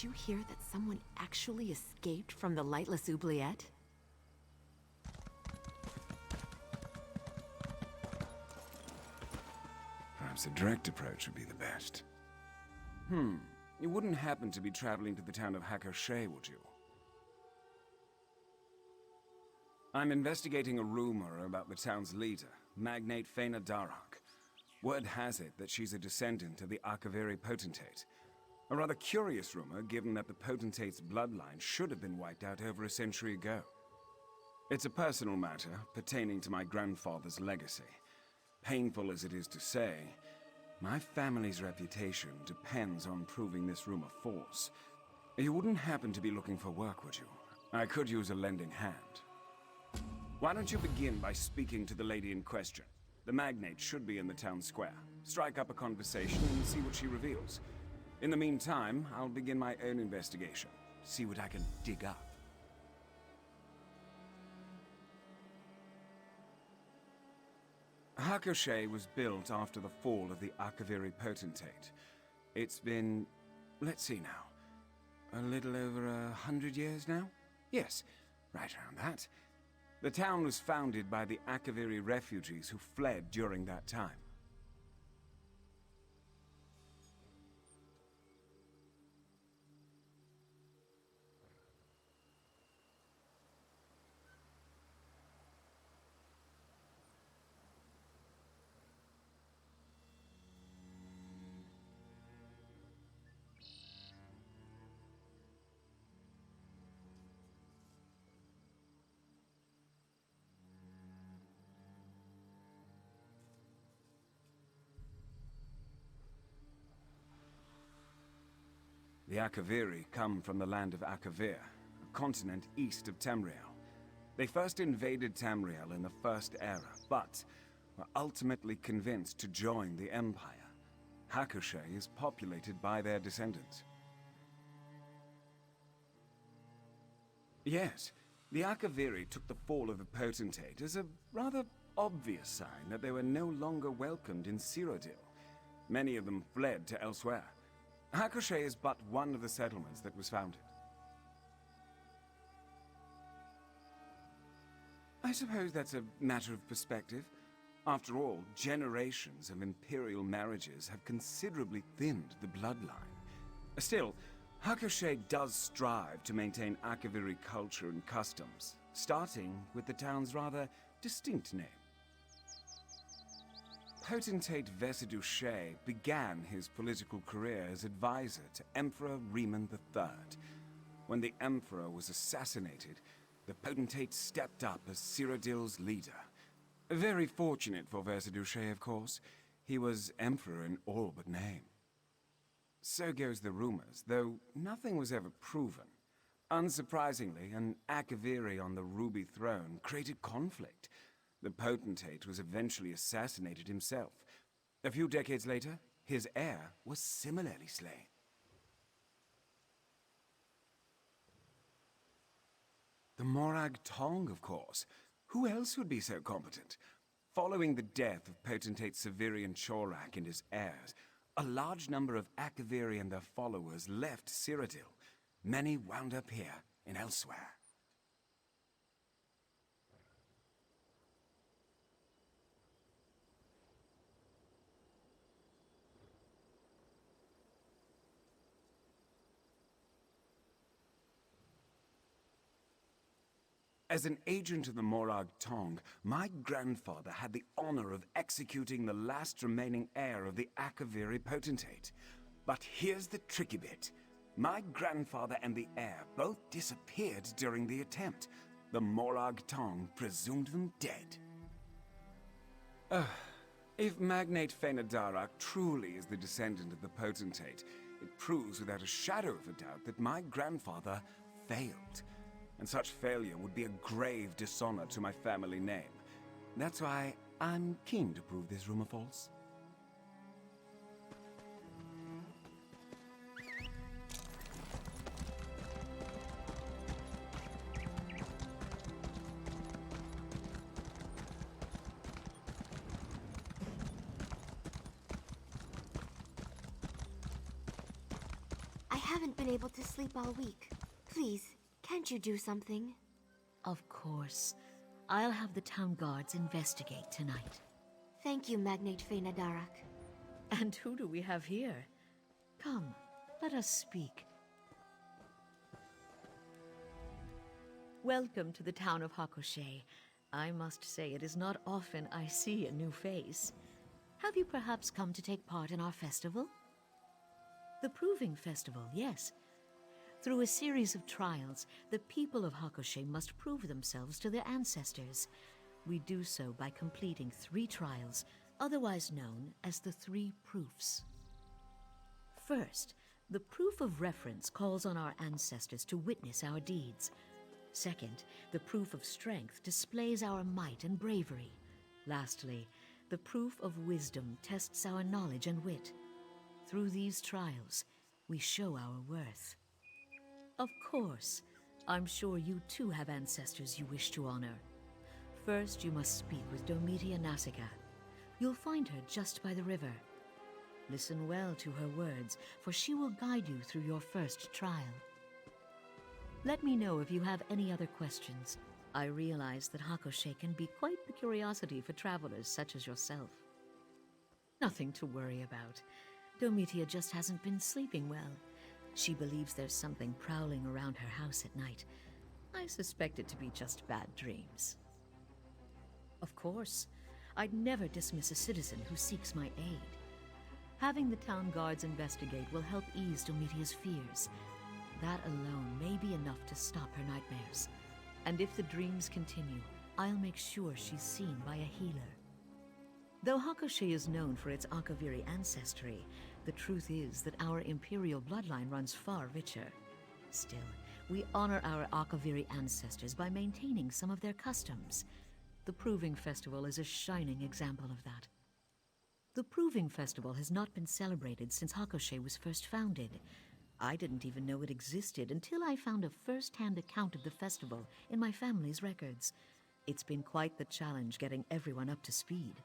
you hear that someone actually escaped from the Lightless Oubliette? Perhaps a direct approach would be the best. You wouldn't happen to be traveling to the town of Hakoshey, would you? I'm investigating a rumor about the town's leader, Magnate Faina Darhak. Word has it that she's a descendant of the Akaviri potentate. A rather curious rumor, given that the potentate's bloodline should have been wiped out over a century ago. It's a personal matter pertaining to my grandfather's legacy. Painful as it is to say, my family's reputation depends on proving this rumor false. You wouldn't happen to be looking for work, would you? I could use a lending hand. Why don't you begin by speaking to the lady in question? The magnate should be in the town square. Strike up a conversation and see what she reveals. In the meantime, I'll begin my own investigation. See what I can dig up. Hakoshey was built after the fall of the Akaviri potentate. It's been, let's see now, a little over 100 years now? Yes, right around that. The town was founded by the Akaviri refugees who fled during that time. The Akaviri come from the land of Akavir, a continent east of Tamriel. They first invaded Tamriel in the First Era, but were ultimately convinced to join the Empire. Hakoshey is populated by their descendants. Yes, the Akaviri took the fall of the potentate as a rather obvious sign that they were no longer welcomed in Cyrodiil. Many of them fled to elsewhere. Hakoshey is but one of the settlements that was founded. I suppose that's a matter of perspective. After all, generations of imperial marriages have considerably thinned the bloodline. Still, Hakoshey does strive to maintain Akaviri culture and customs, starting with the town's rather distinct name. Potentate Vesidou Shay began his political career as advisor to Emperor Riemann III. When the Emperor was assassinated, the potentate stepped up as Cyrodiil's leader. Very fortunate for Vesidou Shay, of course. He was Emperor in all but name. So goes the rumors, though nothing was ever proven. Unsurprisingly, an Akaviri on the Ruby Throne created conflict. The potentate was eventually assassinated himself. A few decades later, his heir was similarly slain. The Morag Tong, of course. Who else would be so competent? Following the death of potentate Severian Chorak and his heirs, a large number of Akaviri and their followers left Cyrodiil. Many wound up here and elsewhere. As an agent of the Morag Tong, my grandfather had the honor of executing the last remaining heir of the Akaviri potentate. But here's the tricky bit. My grandfather and the heir both disappeared during the attempt. The Morag Tong presumed them dead. If Magnate Faina Darhak truly is the descendant of the potentate, it proves without a shadow of a doubt that my grandfather failed. And such failure would be a grave dishonor to my family name. That's why I'm keen to prove this rumor false. haven't been able to sleep all week. Please, can't you do something? Of course. I'll have the town guards investigate tonight. Thank you, Magnate Fena Darak. And who do we have here? Come, let us speak. Welcome to the town of Hakushe. I must say it is not often I see a new face. Have you perhaps come to take part in our festival? The Proving Festival, yes. Through a series of trials, the people of Hakushe must prove themselves to their ancestors. We do so by completing 3 trials, otherwise known as the 3 proofs. First, the proof of reference calls on our ancestors to witness our deeds. Second, the proof of strength displays our might and bravery. Lastly, the proof of wisdom tests our knowledge and wit. Through these trials, we show our worth. Of course, I'm sure you too have ancestors you wish to honor. First, you must speak with Domitia Nasica. You'll find her just by the river. Listen well to her words, for she will guide you through your first trial. Let me know if you have any other questions. I realize that Hakushe can be quite the curiosity for travelers such as yourself. Nothing to worry about. Domitia just hasn't been sleeping well. She believes there's something prowling around her house at night. I suspect it to be just bad dreams. Of course, I'd never dismiss a citizen who seeks my aid. Having the town guards investigate will help ease Domitia's fears. That alone may be enough to stop her nightmares. And if the dreams continue, I'll make sure she's seen by a healer. Though Hakushe is known for its Akaviri ancestry, the truth is that our imperial bloodline runs far richer. Still, we honor our Akaviri ancestors by maintaining some of their customs. The Proving Festival is a shining example of that. The Proving Festival has not been celebrated since Hakushe was first founded. I didn't even know it existed until I found a first-hand account of the festival in my family's records. It's been quite the challenge getting everyone up to speed.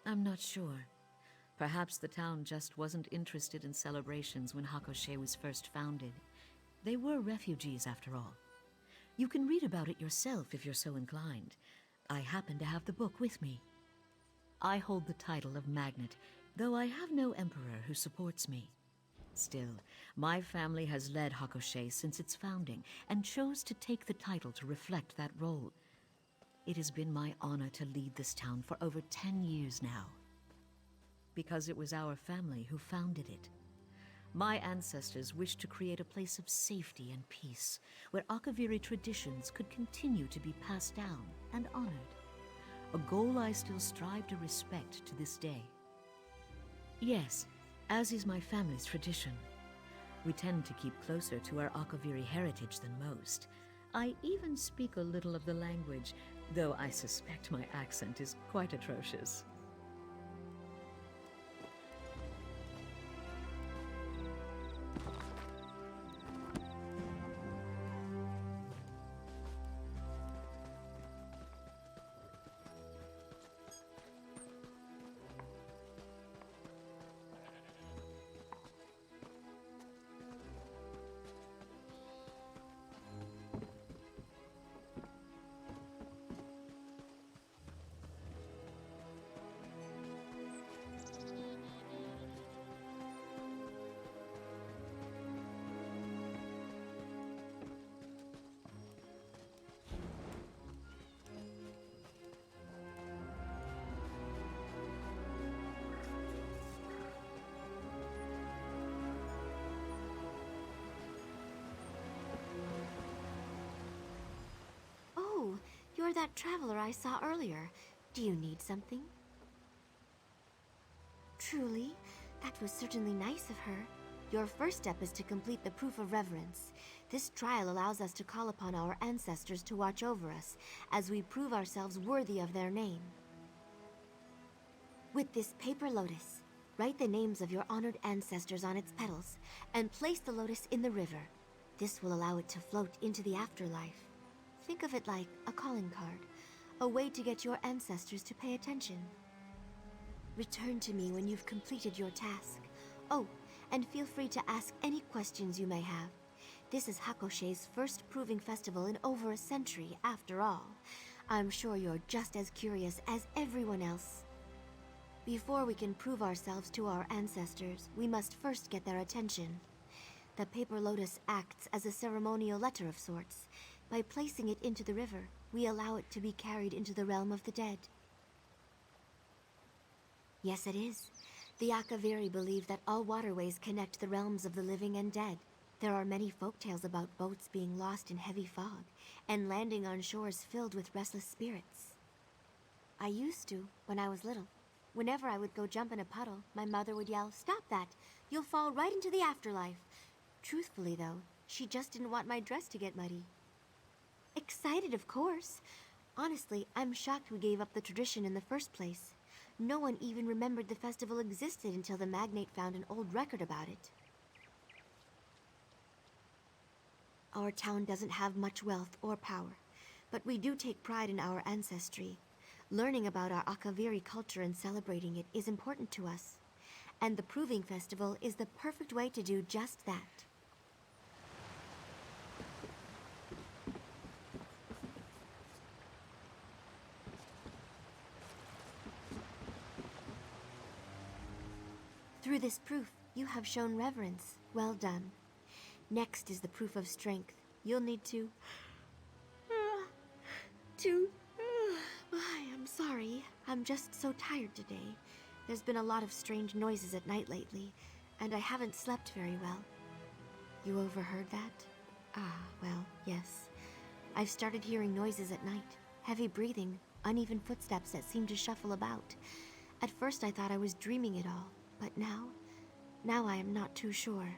I'm not sure. Perhaps the town just wasn't interested in celebrations when Hakushe was first founded. They were refugees, after all. You can read about it yourself if you're so inclined. I happen to have the book with me. I hold the title of Magnate, though I have no emperor who supports me. Still, my family has led Hakushe since its founding and chose to take the title to reflect that role. It has been my honor to lead this town for over 10 years now. Because it was our family who founded it. My ancestors wished to create a place of safety and peace, where Akaviri traditions could continue to be passed down and honored. A goal I still strive to respect to this day. Yes, as is my family's tradition. We tend to keep closer to our Akaviri heritage than most. I even speak a little of the language, though I suspect my accent is quite atrocious. Oh, you're that traveler I saw earlier. Do you need something? Truly, that was certainly nice of her. Your first step is to complete the Proof of Reverence. This trial allows us to call upon our ancestors to watch over us, as we prove ourselves worthy of their name. With this paper lotus, write the names of your honored ancestors on its petals, and place the lotus in the river. This will allow it to float into the afterlife. Think of it like a calling card, a way to get your ancestors to pay attention. Return to me when you've completed your task. Oh, and feel free to ask any questions you may have. This is Hakoshe's first proving festival in over a century, after all. I'm sure you're just as curious as everyone else. Before we can prove ourselves to our ancestors, we must first get their attention. The paper lotus acts as a ceremonial letter of sorts. By placing it into the river, we allow it to be carried into the realm of the dead. Yes, it is. The Akaviri believe that all waterways connect the realms of the living and dead. There are many folktales about boats being lost in heavy fog, and landing on shores filled with restless spirits. I used to, when I was little. Whenever I would go jump in a puddle, my mother would yell, "Stop that! You'll fall right into the afterlife." Truthfully, though, she just didn't want my dress to get muddy. Excited, of course. Honestly, I'm shocked we gave up the tradition in the first place. No one even remembered the festival existed until the magnate found an old record about it. Our town doesn't have much wealth or power, but we do take pride in our ancestry. Learning about our Akaviri culture and celebrating it is important to us. And the Proving Festival is the perfect way to do just that. Through this proof, you have shown reverence. Well done. Next is the proof of strength. You'll need to... I'm sorry. I'm just so tired today. There's been a lot of strange noises at night lately, and I haven't slept very well. You overheard that? Ah, well, yes. I've started hearing noises at night. Heavy breathing, uneven footsteps that seem to shuffle about. At first I thought I was dreaming it all, but now I am not too sure.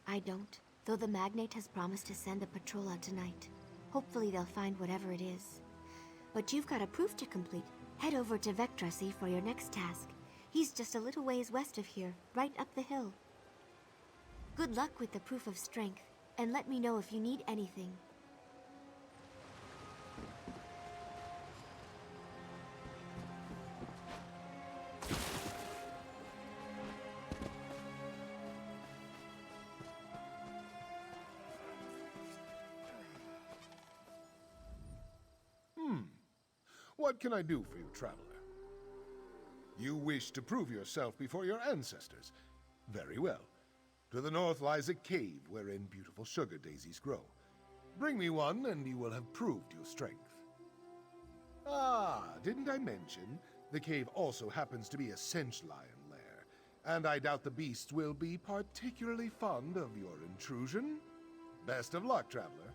I don't, though the magnate has promised to send a patrol out tonight. Hopefully they'll find whatever it is. But you've got a proof to complete. Head over to Vectrasi for your next task. He's just a little ways west of here, right up the hill. Good luck with the proof of strength, and let me know if you need anything. What can I do for you, traveler? You wish to prove yourself before your ancestors. Very well. To the north lies a cave wherein beautiful sugar daisies grow. Bring me one, and you will have proved your strength. Ah, didn't I mention? The cave also happens to be a Sench lion lair, and I doubt the beasts will be particularly fond of your intrusion. Best of luck, traveler.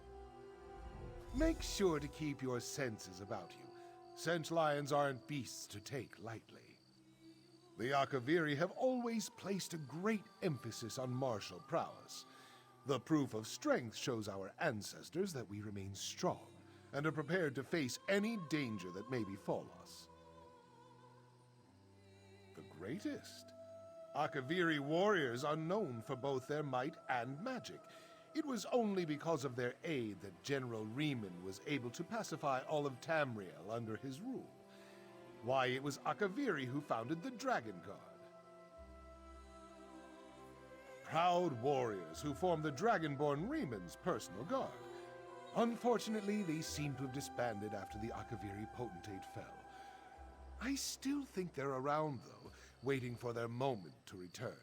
Make sure to keep your senses about you. Sench lions aren't beasts to take lightly. The Akaviri have always placed a great emphasis on martial prowess. The proof of strength shows our ancestors that we remain strong and are prepared to face any danger that may befall us. The greatest? Akaviri warriors are known for both their might and magic. It was only because of their aid that General Riemann was able to pacify all of Tamriel under his rule. Why, it was Akaviri who founded the Dragon Guard. Proud warriors who formed the Dragonborn Riemann's personal guard. Unfortunately, they seem to have disbanded after the Akaviri potentate fell. I still think they're around, though, waiting for their moment to return.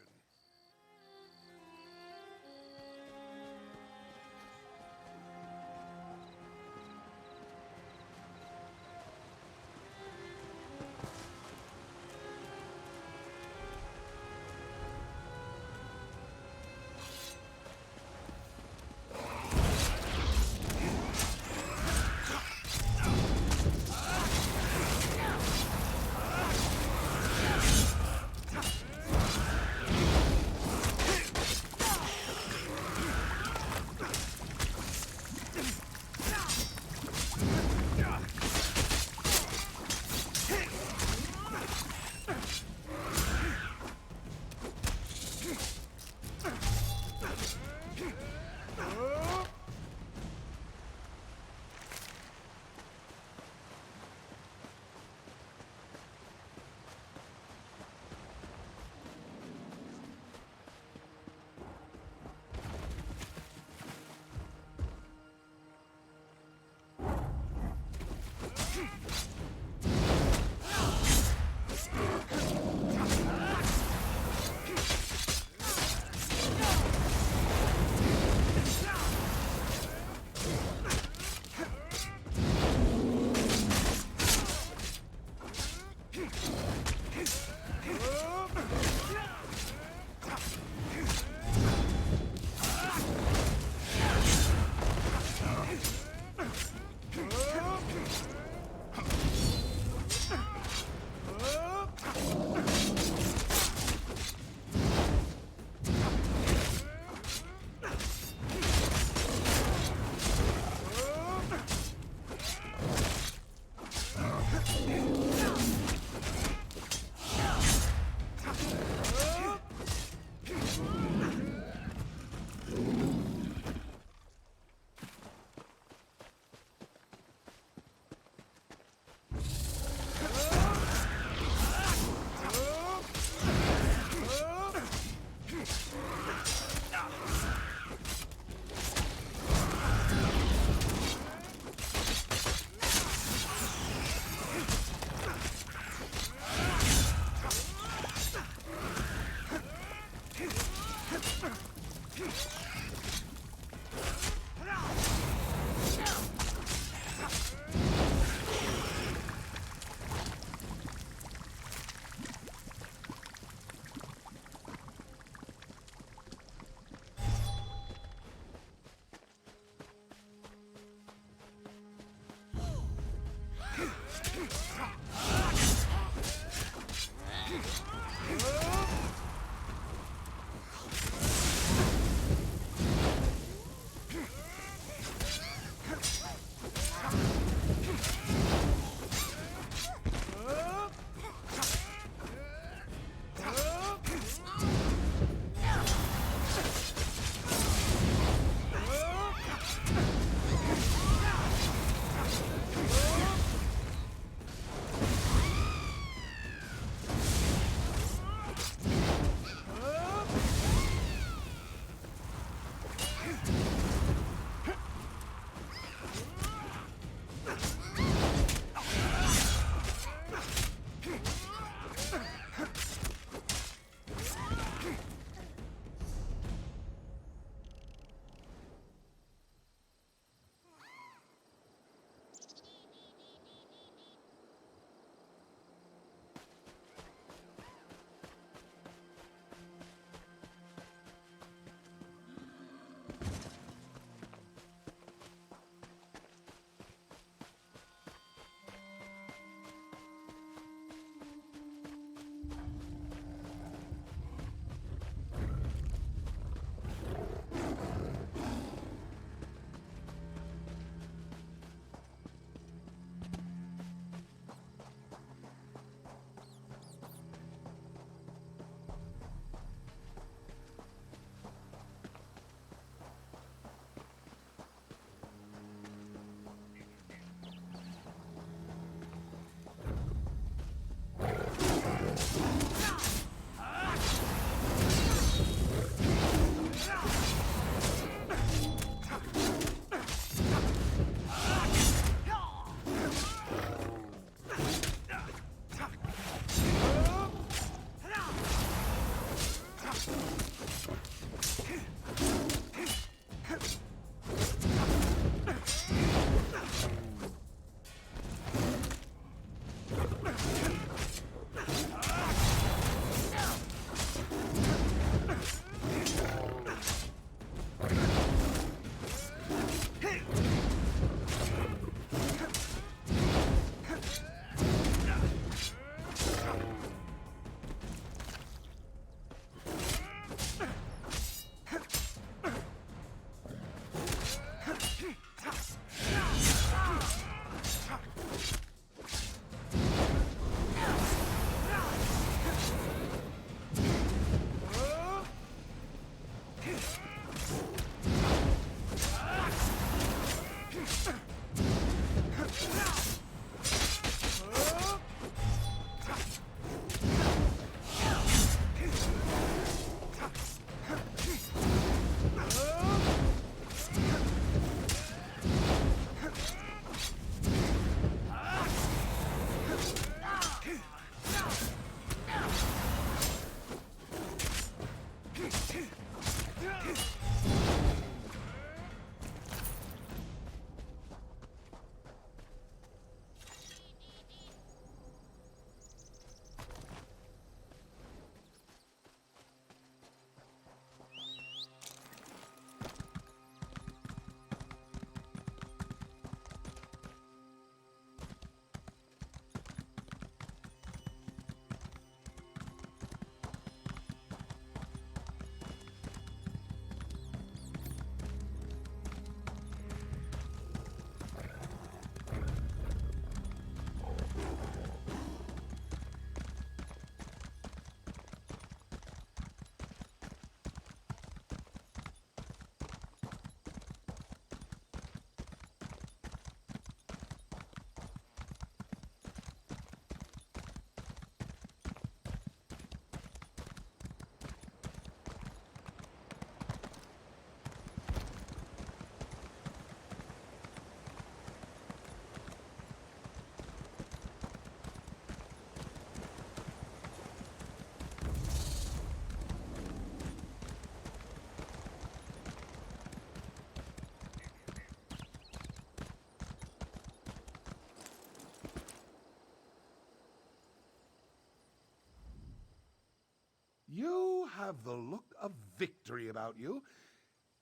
have the look of victory about you.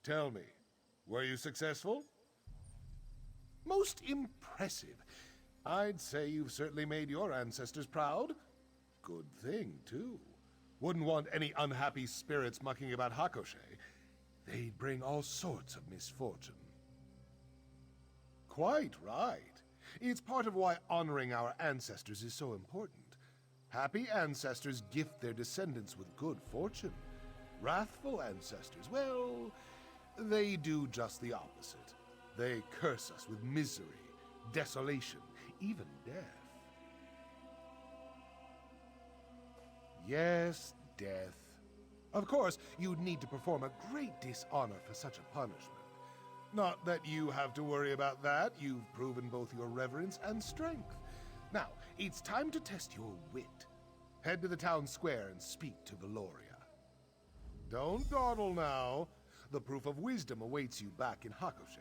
Tell me, were you successful? Most impressive. I'd say you've certainly made your ancestors proud. Good thing, too. Wouldn't want any unhappy spirits mucking about Hakoshe. They'd bring all sorts of misfortune. Quite right. It's part of why honoring our ancestors is so important. Happy ancestors gift their descendants with good fortune. Wrathful ancestors, well, they do just the opposite. They curse us with misery, desolation, even death. Yes, death. Of course, you'd need to perform a great dishonor for such a punishment. Not that you have to worry about that. You've proven both your reverence and strength. Now, it's time to test your wit. Head to the town square and speak to Valoria. Don't dawdle now. The proof of wisdom awaits you back in Hakoshe.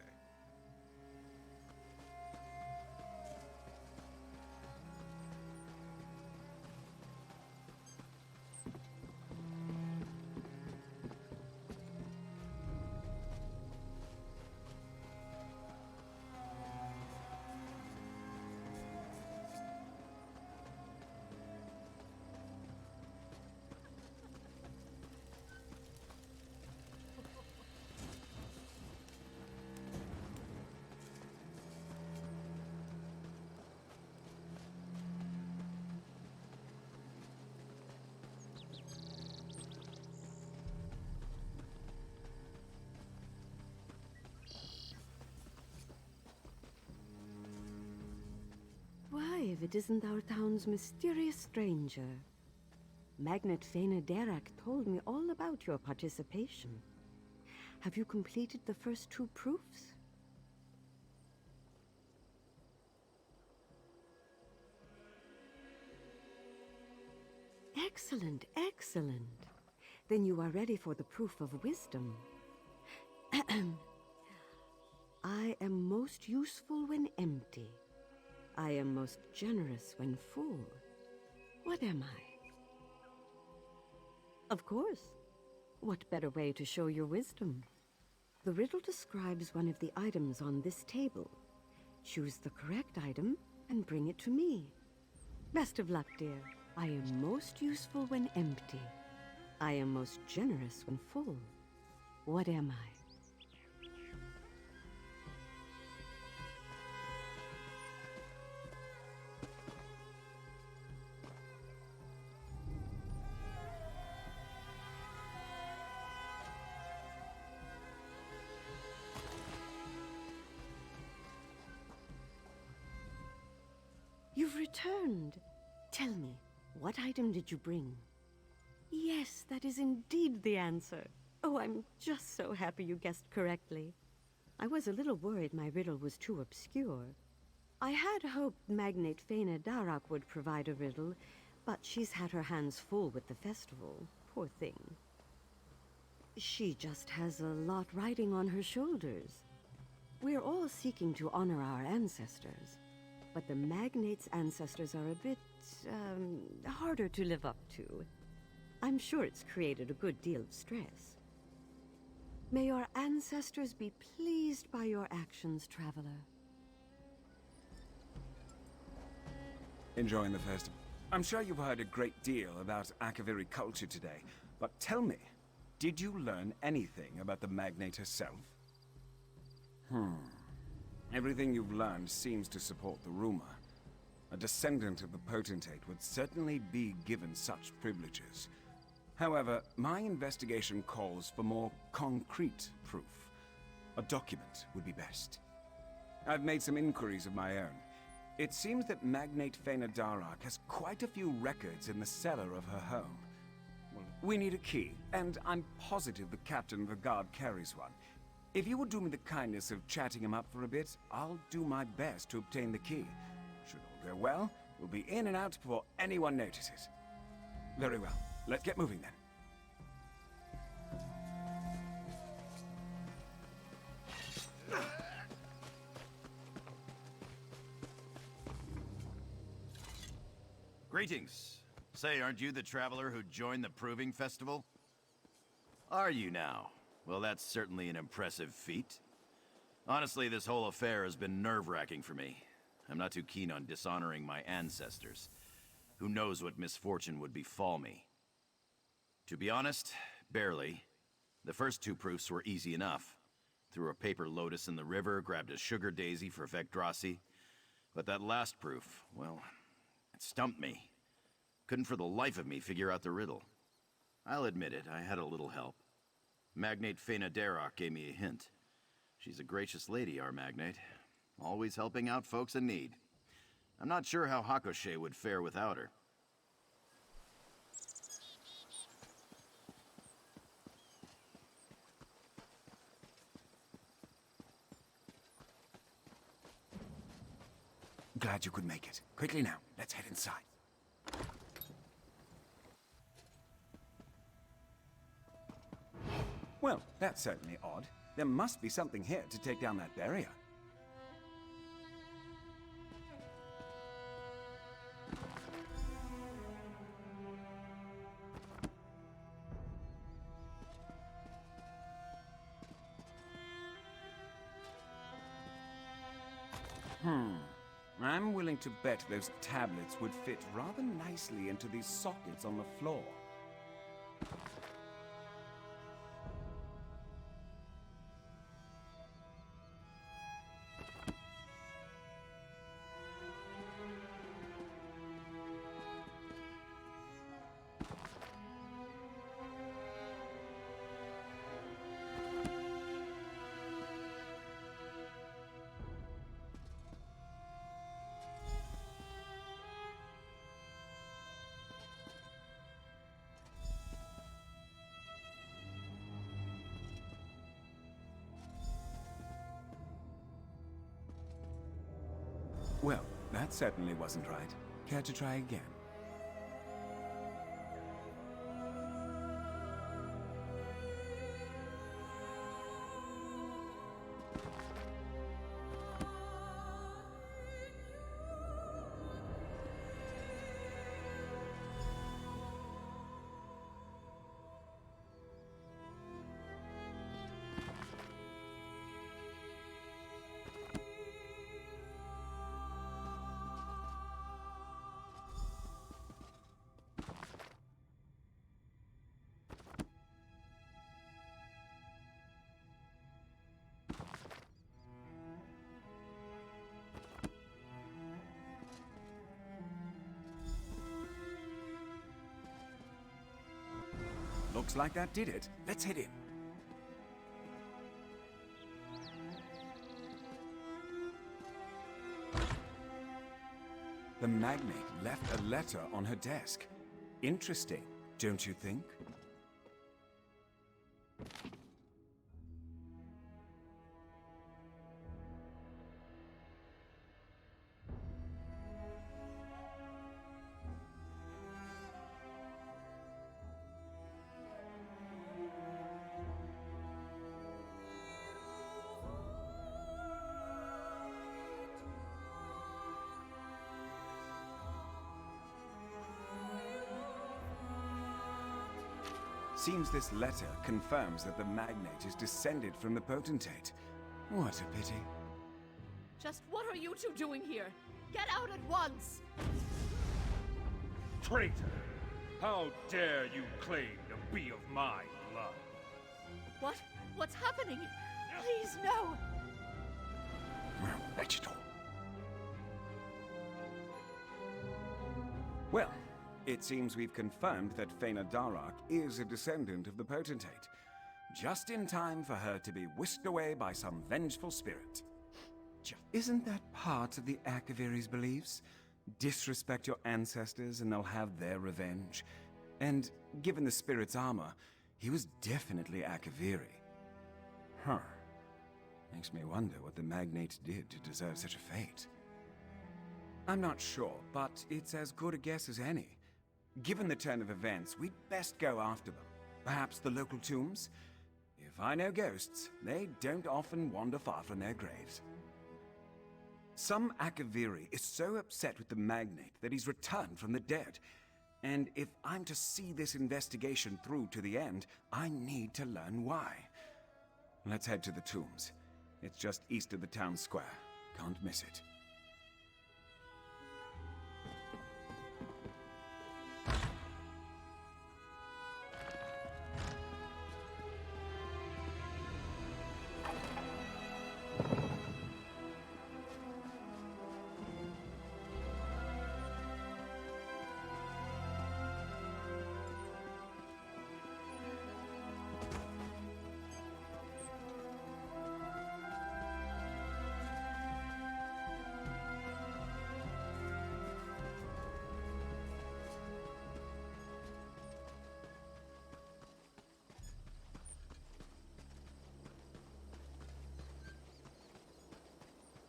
Why, if it isn't our town's mysterious stranger. Magnate Fena Darak told me all about your participation. Have you completed the first 2 proofs? Excellent, excellent. Then you are ready for the proof of wisdom. I am most useful when empty. I am most generous when full. What am I? Of course. What better way to show your wisdom? The riddle describes one of the items on this table. Choose the correct item and bring it to me. Best of luck, dear. I am most useful when empty. I am most generous when full. What am I? You've returned. Tell me, what item did you bring? Yes, that is indeed the answer. Oh, I'm just so happy you guessed correctly. I was a little worried my riddle was too obscure. I had hoped Magnate Fena Darak would provide a riddle, but she's had her hands full with the festival. Poor thing. She just has a lot riding on her shoulders. We're all seeking to honor our ancestors. But the Magnate's ancestors are a bit, harder to live up to. I'm sure it's created a good deal of stress. May your ancestors be pleased by your actions, traveler. Enjoying the festival? I'm sure you've heard a great deal about Akaviri culture today, but tell me, did you learn anything about the Magnate herself? Everything you've learned seems to support the rumor. A descendant of the potentate would certainly be given such privileges. However, my investigation calls for more concrete proof. A document would be best. I've made some inquiries of my own. It seems that Magnate Fena Darak has quite a few records in the cellar of her home. We need a key, and I'm positive the captain of the guard carries one. If you would do me the kindness of chatting him up for a bit, I'll do my best to obtain the key. Should all go well, we'll be in and out before anyone notices. Very well. Let's get moving then. Greetings. Say, aren't you the traveler who joined the Proving Festival? Are you now? Well, that's certainly an impressive feat. Honestly, this whole affair has been nerve-wracking for me. I'm not too keen on dishonoring my ancestors. Who knows what misfortune would befall me? To be honest, barely. The first two proofs were easy enough. Threw a paper lotus in the river, grabbed a sugar daisy for Vecdrasi. But that last proof, well, it stumped me. Couldn't for the life of me figure out the riddle. I'll admit it, I had a little help. Magnate Fena Darroch gave me a hint. She's a gracious lady, our Magnate. Always helping out folks in need. I'm not sure how Hakoche would fare without her. Glad you could make it. Quickly now, let's head inside. Well, that's certainly odd. There must be something here to take down that barrier. I'm willing to bet those tablets would fit rather nicely into these sockets on the floor. Well, that certainly wasn't right. Care to try again? Looks like that did it. Let's head in. The Magnate left a letter on her desk. Interesting, don't you think? Seems this letter confirms that the Magnate is descended from the Potentate. What a pity. Just what are you two doing here? Get out at once! Traitor! How dare you claim to be of my blood? What? What's happening? Please, no! Well, that's it all. Well, it seems we've confirmed that Fena Darroch is a descendant of the Potentate. Just in time for her to be whisked away by some vengeful spirit. Isn't that part of the Akaviri's beliefs? Disrespect your ancestors and they'll have their revenge. And given the spirit's armor, he was definitely Akaviri. Huh. Makes me wonder what the Magnate did to deserve such a fate. I'm not sure, but it's as good a guess as any. Given the turn of events, we'd best go after them. Perhaps the local tombs? If I know ghosts, they don't often wander far from their graves. Some Akaviri is so upset with the Magnate that he's returned from the dead. And if I'm to see this investigation through to the end, I need to learn why. Let's head to the tombs. It's just east of the town square. Can't miss it.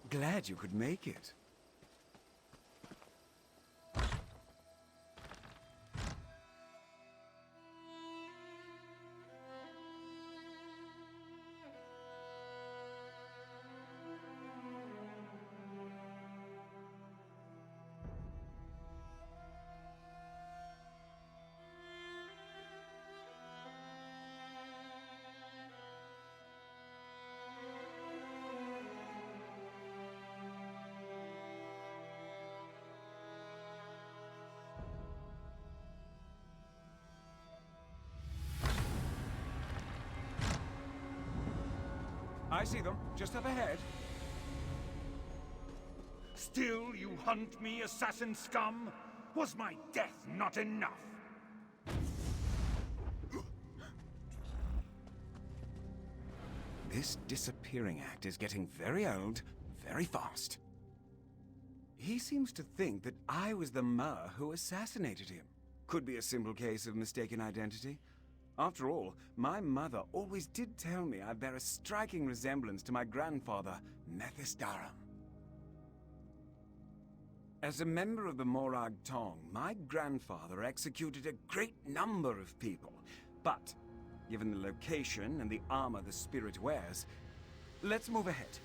Glad you could make it. I see them, just up ahead. Still you hunt me, assassin scum? Was my death not enough? This disappearing act is getting very old, very fast. He seems to think that I was the Mer who assassinated him. Could be a simple case of mistaken identity. After all, my mother always did tell me I bear a striking resemblance to my grandfather, Methysdarum. As a member of the Morag Tong, my grandfather executed a great number of people. But, given the location and the armor the spirit wears, let's move ahead.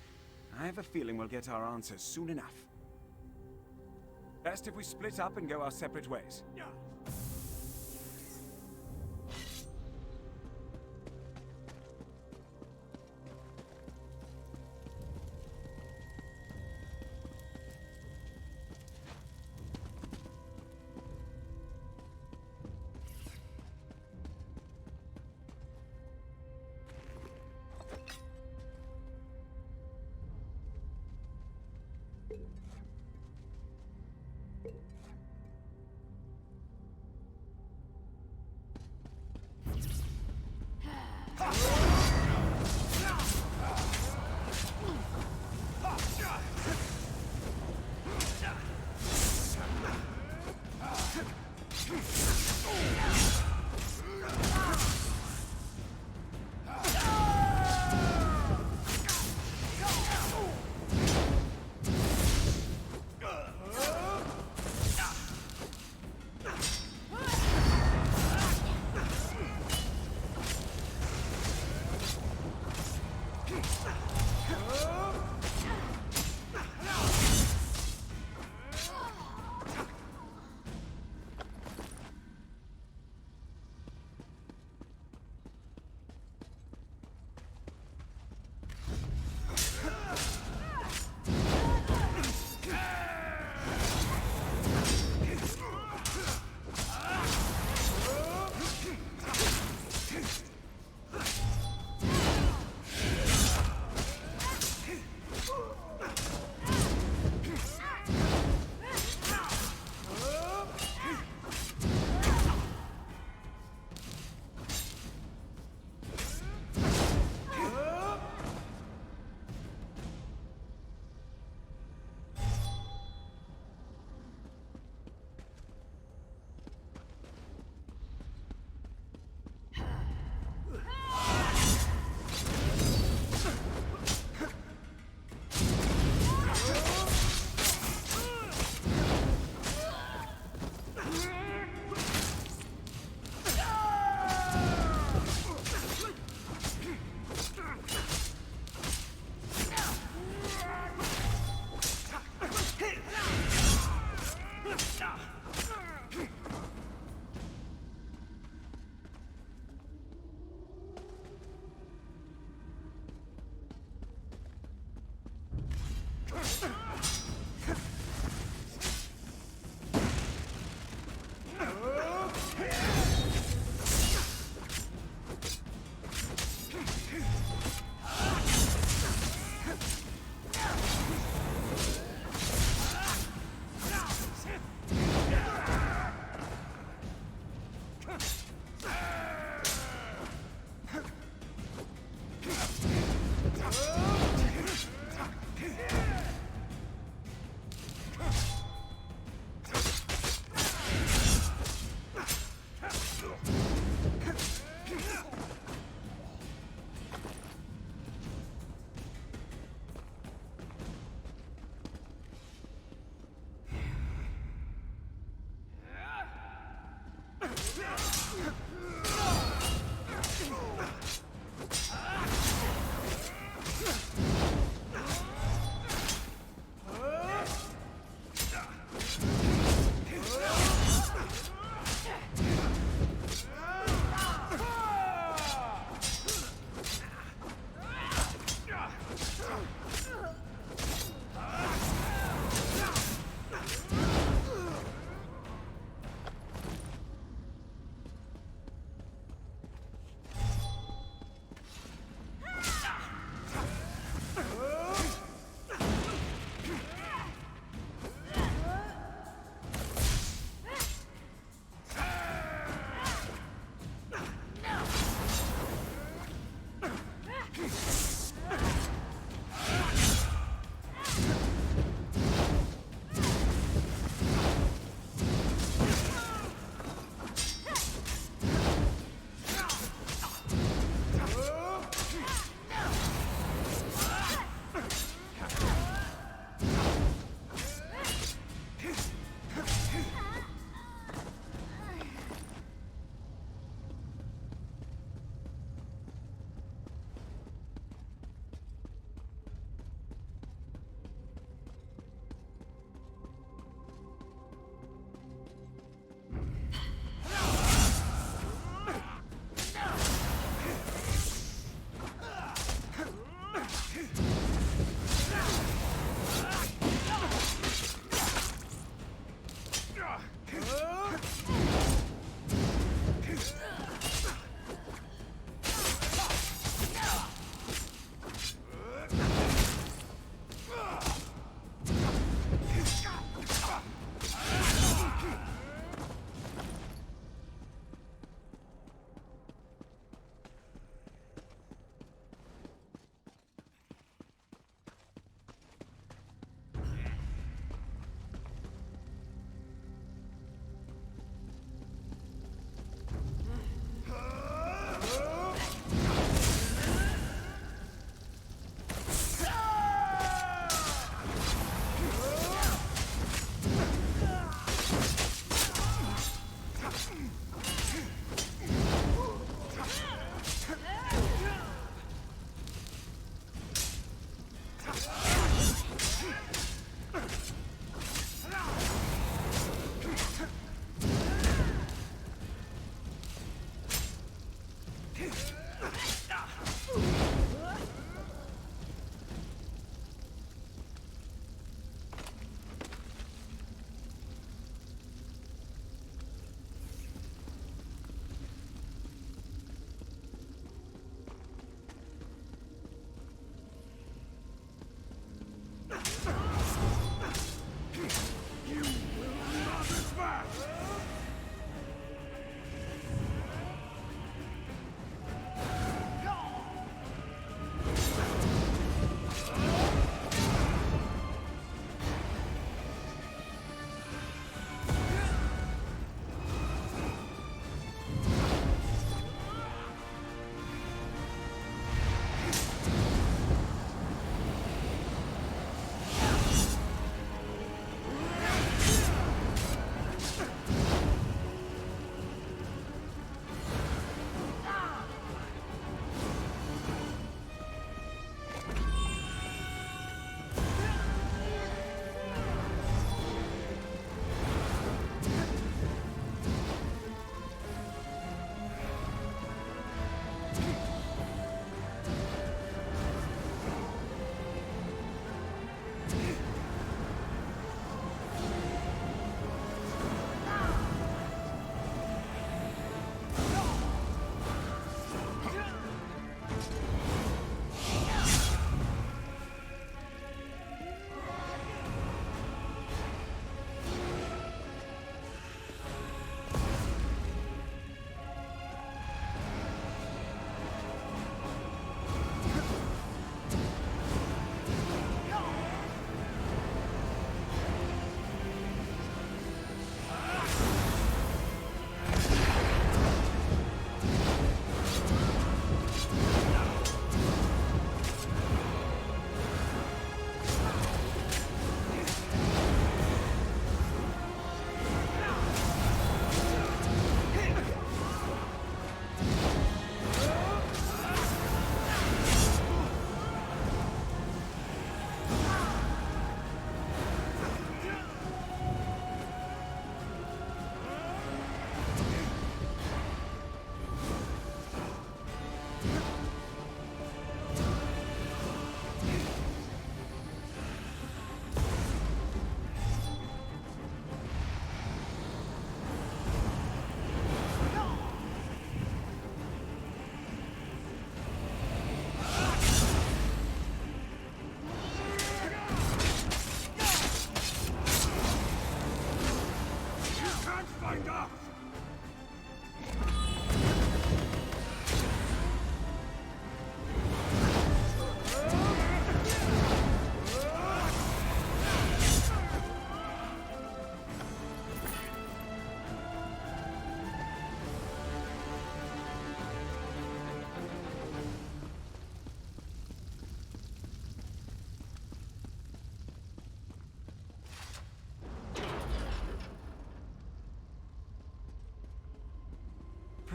I have a feeling we'll get our answers soon enough. Best if we split up and go our separate ways.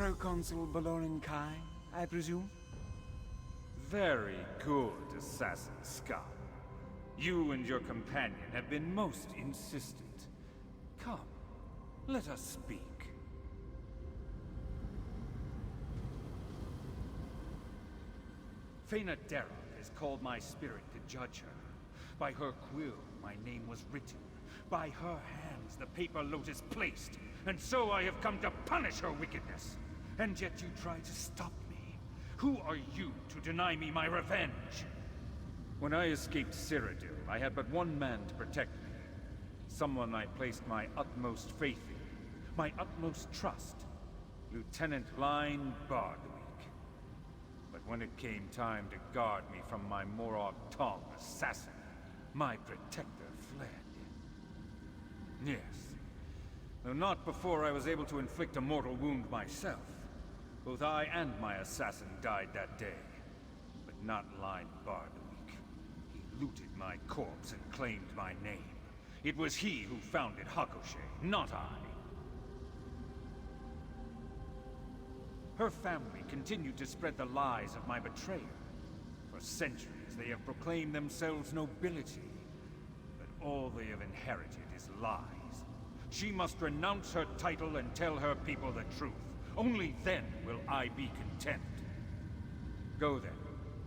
Proconsul Balorin Kai, I presume? Very good, Assassin Scum. You and your companion have been most insistent. Come, let us speak. Fena Darroch has called my spirit to judge her. By her quill, my name was written. By her hands, the paper lotus placed. And so I have come to punish her wickedness. And yet you try to stop me. Who are you to deny me my revenge? When I escaped Cyrodiil, I had but one man to protect me. Someone I placed my utmost faith in, my utmost trust. Lieutenant Line Bardwick. But when it came time to guard me from my Morag Tong assassin, my protector fled. Yes. Though not before I was able to inflict a mortal wound myself. Both I and my assassin died that day. But not Line Bardwick. He looted my corpse and claimed my name. It was he who founded Hakushe, not I. Her family continued to spread the lies of my betrayal. For centuries, they have proclaimed themselves nobility. But all they have inherited is lies. She must renounce her title and tell her people the truth. Only then will I be content. Go then,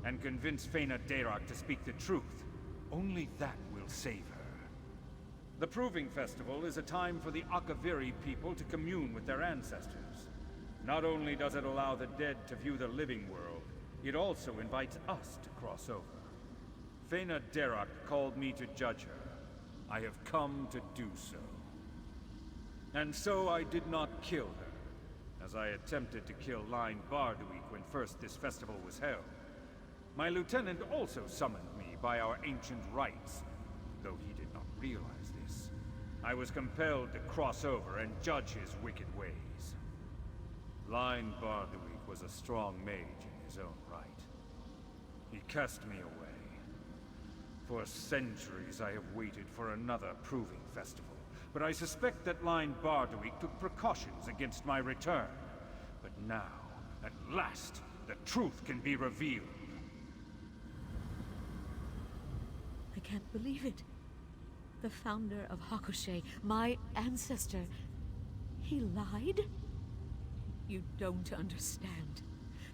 and convince Fena Darroch to speak the truth. Only that will save her. The Proving Festival is a time for the Akaviri people to commune with their ancestors. Not only does it allow the dead to view the living world, it also invites us to cross over. Fena Darroch called me to judge her. I have come to do so. And so I did not kill her, as I attempted to kill Line Bardwick when first this festival was held. My lieutenant also summoned me by our ancient rites, though he did not realize this. I was compelled to cross over and judge his wicked ways. Line Bardwick was a strong mage in his own right. He cast me away. For centuries I have waited for another Proving Festival, but I suspect that Line Bardwick took precautions against my return. But now, at last, the truth can be revealed. I can't believe it. The founder of Hakushe, my ancestor, he lied? You don't understand.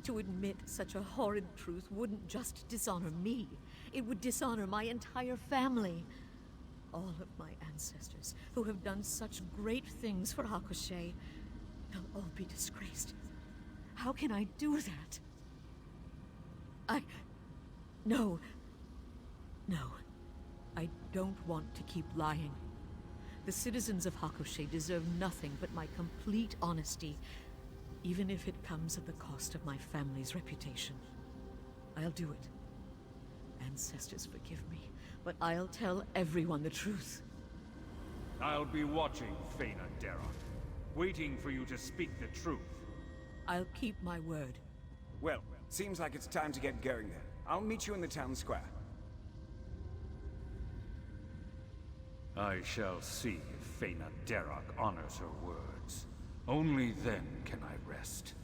To admit such a horrid truth wouldn't just dishonor me. It would dishonor my entire family. All of my ancestors, who have done such great things for Hakushe, they'll all be disgraced. How can I do that? No. No. I don't want to keep lying. The citizens of Hakushe deserve nothing but my complete honesty, even if it comes at the cost of my family's reputation. I'll do it. Ancestors, forgive me, but I'll tell everyone the truth. I'll be watching, Fena Darroch, waiting for you to speak the truth. I'll keep my word. Well, seems like it's time to get going then. I'll meet you in the town square. I shall see if Fena Darroch honors her words. Only then can I rest.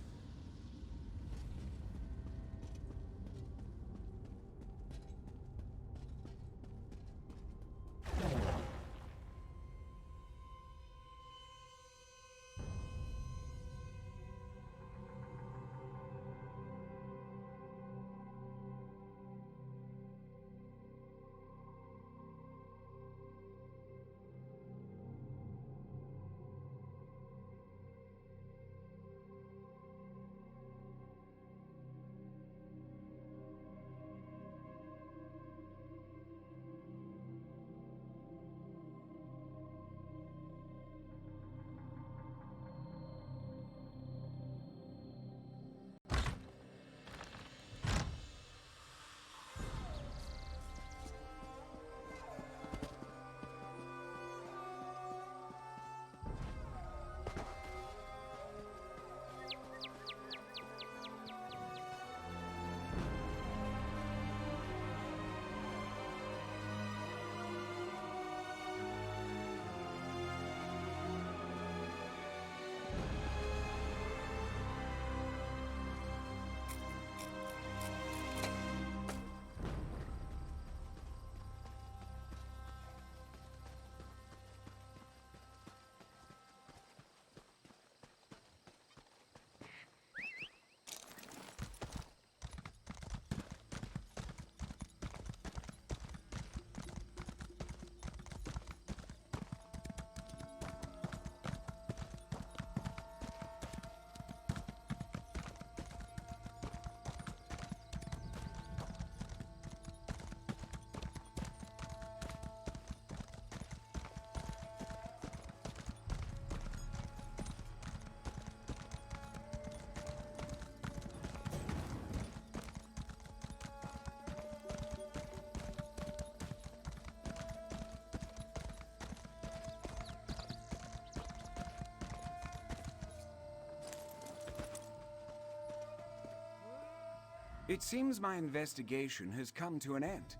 It seems my investigation has come to an end.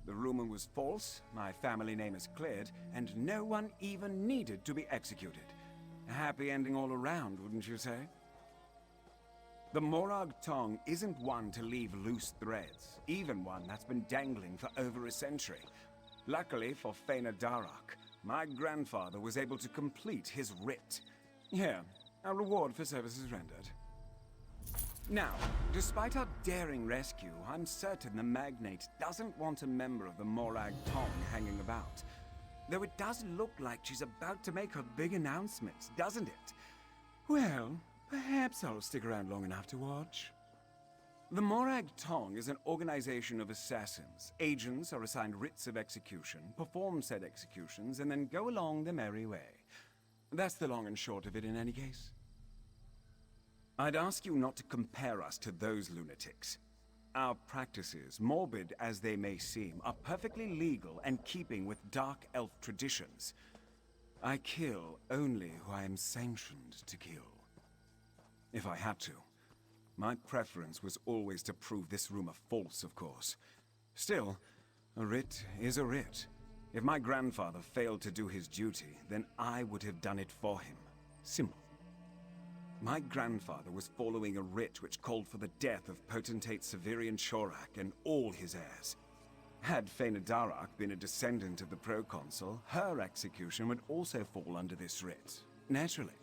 The rumor was false, my family name is cleared, and no one even needed to be executed. A happy ending all around, wouldn't you say? The Morag Tong isn't one to leave loose threads, even one that's been dangling for over a century. Luckily for Fëanor Darach, my grandfather was able to complete his writ. Here, a reward for services rendered. Now, despite our daring rescue, I'm certain the Magnate doesn't want a member of the Morag Tong hanging about. Though it does look like she's about to make her big announcement, doesn't it? Well, perhaps I'll stick around long enough to watch. The Morag Tong is an organization of assassins. Agents are assigned writs of execution, perform said executions, and then go along the merry way. That's the long and short of it in any case. I'd ask you not to compare us to those lunatics. Our practices, morbid as they may seem, are perfectly legal and keeping with dark elf traditions. I kill only who I am sanctioned to kill. If I had to. My preference was always to prove this rumor false, of course. Still, a writ is a writ. If my grandfather failed to do his duty, then I would have done it for him. Simple. My grandfather was following a writ which called for the death of Potentate Severian Shorak and all his heirs. Had Fëanor Darach been a descendant of the proconsul, her execution would also fall under this writ. Naturally.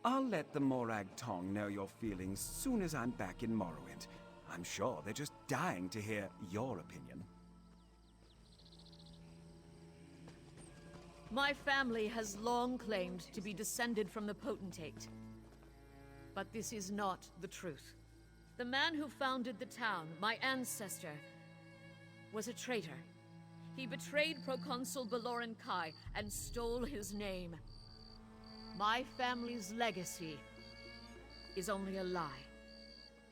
I'll let the Morag Tong know your feelings soon as I'm back in Morrowind. I'm sure they're just dying to hear your opinion. My family has long claimed to be descended from the Potentate. But this is not the truth. The man who founded the town, my ancestor, was a traitor. He betrayed Proconsul Baloran Kai and stole his name. My family's legacy is only a lie.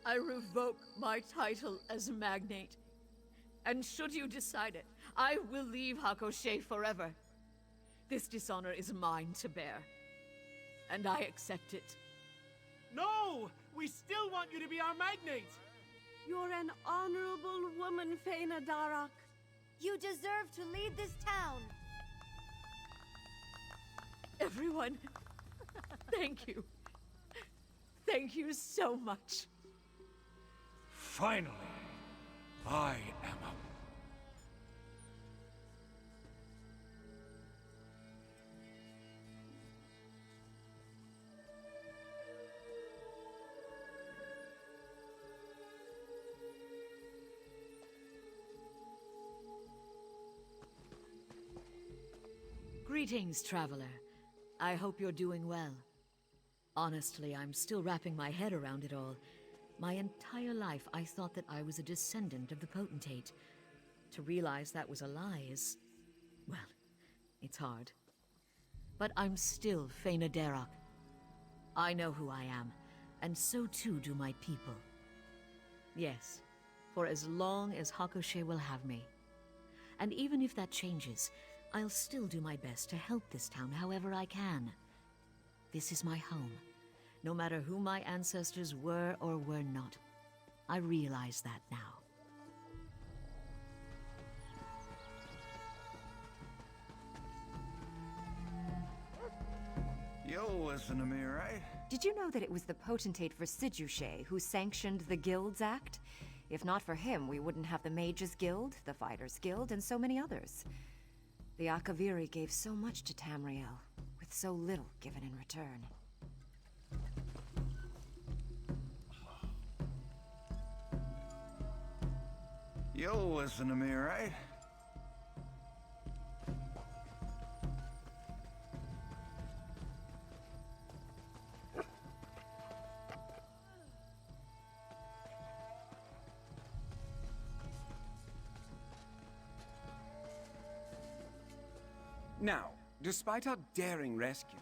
I revoke my title as Magnate. And should you decide it, I will leave Hakoshé forever. This dishonor is mine to bear. And I accept it. No! We still want you to be our Magnate! You're an honorable woman, Fëanor Darach. You deserve to lead this town. Everyone, thank you. Thank you so much. Finally, I am a... Greetings, traveler. I hope you're doing well. Honestly, I'm still wrapping my head around it all. My entire life, I thought that I was a descendant of the Potentate. To realize that was a lie is... well, it's hard. But I'm still Fëanor Darach. I know who I am, and so too do my people. Yes, for as long as Hakoshé will have me. And even if that changes, I'll still do my best to help this town however I can. This is my home, no matter who my ancestors were or were not. I realize that now. You'll listen to me, right? Did you know that it was the potentate for Sidushay who sanctioned the Guilds Act? If not for him, we wouldn't have the Mages Guild, the Fighters Guild, and so many others. The Akaviri gave so much to Tamriel, with so little given in return. You'll listen to me, right? Now, despite our daring rescue,